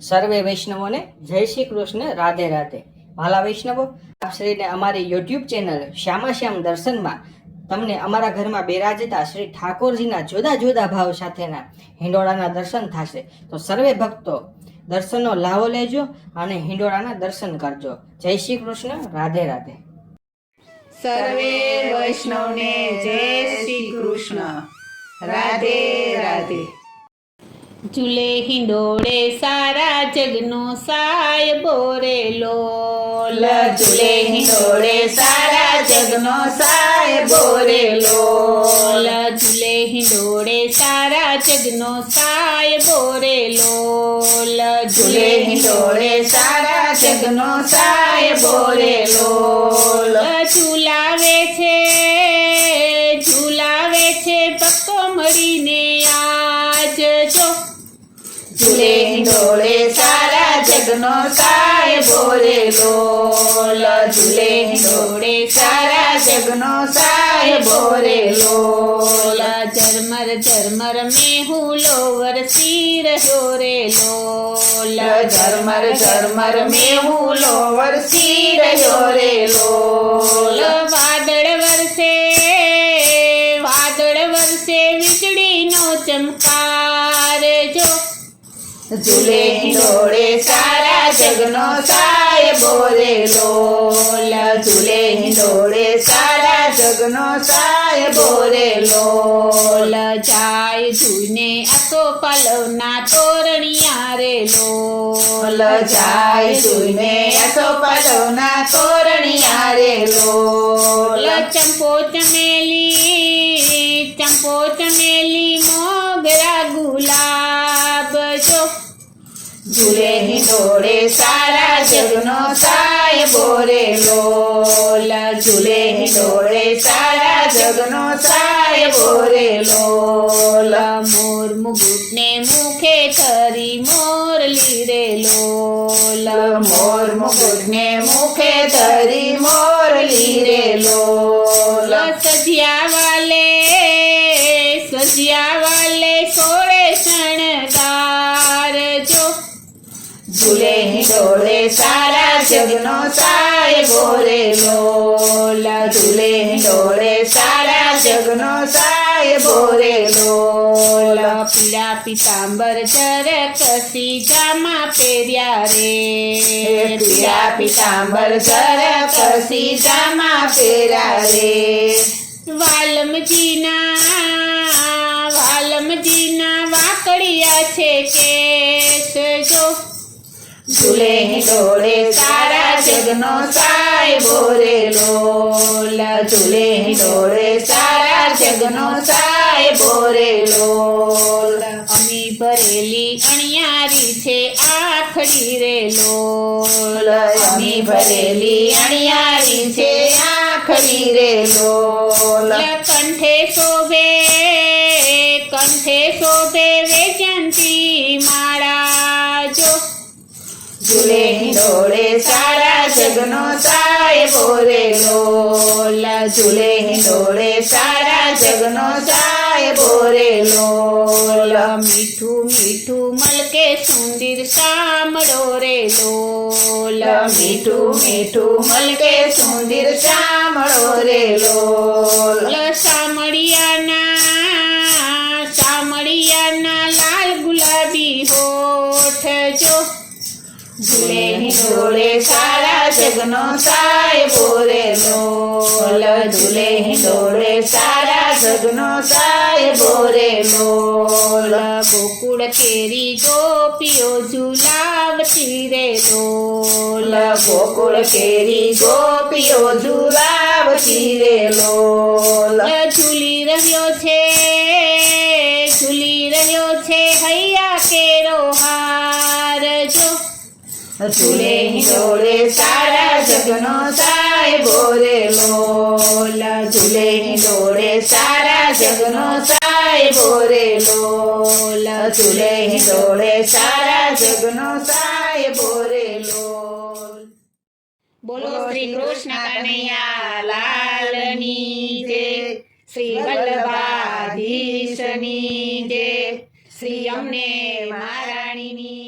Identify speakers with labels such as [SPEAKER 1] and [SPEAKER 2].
[SPEAKER 1] સર્વે વૈષ્ણવોને જય શ્રી કૃષ્ણ, રાધે રાધે. ભાલા વૈષ્ણવો, આપ શ્રીને અમારી યુટ્યુબ ચેનલ શ્યામાશ્યામ દર્શનમાં તમને અમારા ઘરમાં બિરાજતા શ્રી ઠાકોરજીના જુદા જુદા ભાવ સાથેના હિંડોળાના દર્શન થશે. તો સર્વે ભક્તો દર્શનનો લાવો લેજો અને હિંડોળાના દર્શન કરજો. જય શ્રી કૃષ્ણ, રાધે રાધે.
[SPEAKER 2] સર્વે વૈષ્ણવને જય શ્રી કૃષ્ણ, રાધે રાધે.
[SPEAKER 3] ઝૂલે હિંડોળે સારા જગનો સાહેબો રે લોલ.
[SPEAKER 2] ઝૂલે હિંડોળે સારા જગનો સાહેબો રે લોલ.
[SPEAKER 3] ઝૂલે હિંડોળે સારા જગનો સાહેબો રે લોલ.
[SPEAKER 2] ઝૂલે હિંડોળે સારા જગનો સાહેબો રે લોલ.
[SPEAKER 3] ઝૂલાવે છે ભક્તો મળીને આજ જો.
[SPEAKER 2] ઝૂલે હિંડોળે સારા જગનો સાહેબો રે લોલ. ઝૂલે હિંડોળે સારા જગનો સાહેબો રે લોલ.
[SPEAKER 3] ઝરમર ઝરમર મેહુલો વરસી રહ્યો રે લોલ.
[SPEAKER 2] ઝરમર ઝરમર મેહુલો વરસી રહ્યો રે લોલ.
[SPEAKER 3] વાદળ વરસે વીજળીનો ચમકાર જો.
[SPEAKER 2] ઝૂલે હિંડોળે સારા જગનો સાહેબો રે લોલ. ઝૂલે હિંડોળે સારા જગનો સાહેબો રે લોલ.
[SPEAKER 3] જાય ધૂને આસો પાલવના તોરણિયા રે લોલ.
[SPEAKER 2] જાય જોઈને આસો પાલવના તોરણિયા રે લોલ.
[SPEAKER 3] ચંપો ચમેલી મોગરા ગુલાબ જો.
[SPEAKER 2] ઝૂલે હિંડોળે સારા જગનો સાહેબો રે લોલ. ઝૂલે હિંડોળે સારા જગનો સાહેબો રે લોલ.
[SPEAKER 3] મોર મુગુટને મુખે ધરી મોરલી રે લોલ.
[SPEAKER 2] મોર મુગુટને મુખે ધરી મોરલી રે લોલ.
[SPEAKER 3] સજ્યા વાલે સોળે શણગાર જો.
[SPEAKER 2] ઝૂલે હિંડોળે સારા જગનો સાહેબો રે લોલ. ઝૂલે હિંડોળે સારા જગનો સાહેબો રે લોલ.
[SPEAKER 3] પીળા પિતાંબર ચરકસી જામા પહેર્યા રે.
[SPEAKER 2] પીળા પિતાંબર ચરકસી જામા પહેર્યા રે.
[SPEAKER 3] વાલમજીના વાકડિયા છે કેસ જો.
[SPEAKER 2] ઝૂલે હિંડોળે સારા જગનો સાહેબો રે લોલ. ઝૂલે હિંડોળે સારા જગનો સાહેબો રે લોલ.
[SPEAKER 3] અમી ભરેલી અણિયારી છે આખડી રે લોલ.
[SPEAKER 2] અમી ભરેલી અણિયારી છે આખડી રે લોલ.
[SPEAKER 3] કંઠે શોભે વેજંતી માળા જો.
[SPEAKER 2] ઝૂલે હિંડોળે સારા જગનો સાહેબો રે લોલ. ઝૂલે હિંડોળે સારા જગનો સાહેબો રે લોલ.
[SPEAKER 3] મીઠું મલકે સુંદર સાંભળો રે લોલ.
[SPEAKER 2] મીઠું મલકે સુંદર સાંભળો રે લોલ.
[SPEAKER 3] સામળિયાના લાલ ગુલાબી હોઠ જો.
[SPEAKER 2] ઝૂલે હિંડોળે સારા જગનો સાહેબો રે લોલ. ઝૂલે હિંડોળે સારા જગનો સાહેબો રે લોલ.
[SPEAKER 3] ગોકુળ કેરી ગોપીઓ ઝુલાવતી રે લોલ.
[SPEAKER 2] ગોકુળ કેરી ગોપીઓ ઝુલાવતી રે લોલ.
[SPEAKER 3] ઝૂલી રહ્યો છે હૈયા કેરો હાર જો.
[SPEAKER 2] ઝૂલે હિંડોળે સારા જગનો સાહેબો રે લોલ. ઝૂલે હિંડોળે સારા જગનો સાહેબો રે લોલ. ઝૂલે હિંડોળે સારા જગનો સાહેબો રે લોલ.
[SPEAKER 3] બોલો શ્રી કૃષ્ણ કનૈયા લાલની જય. શ્રી વલ્લભાધીશની જય. શ્રી અમને મહારાણીની